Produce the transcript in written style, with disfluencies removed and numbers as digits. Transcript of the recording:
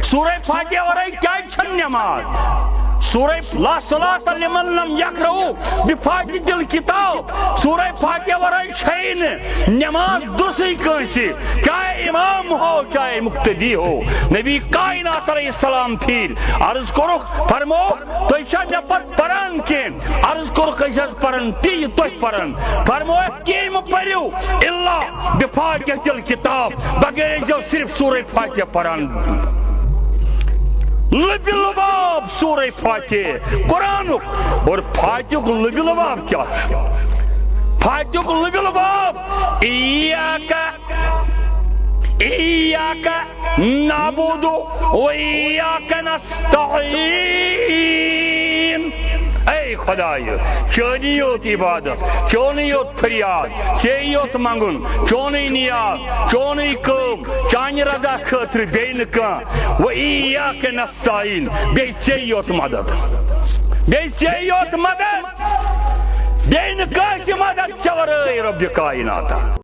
سورہ فاتحہ ورائی کیا چھن نماز سورہ لا صلاة لمن لم یقرؤ بفاتحة الکتاب سورہ فاتحہ ورائی چھین نماز درسی کنسی چاہے امام ہو چاہے مقتدی ہو نبی کائنات علیہ السلام پھر عرض کرو فرمو تو ایشا نپت پران کے عرض کرو کیسا پران تی تو پران فرمو کیم پریو اللہ بفاتحة الکتاب بغیر جو صرف سورہ فاتحہ پران لبی لباب سورہ فاتحہ قرآن اور فاتحہ کو لبی لباب کیا فاتحہ کو لبی لباب ایاکا نعبد و ایاکا نستعین اے خدای چونی یوت عبادت چونی یوت فریاد چی یوت منگن چونی نیاز چونی کم چانی رضا خطر بین کن و ایاک نستعین بی چی یوت مدد بی چی یوت مدد بین کاش مدد چورائی رب کائناتا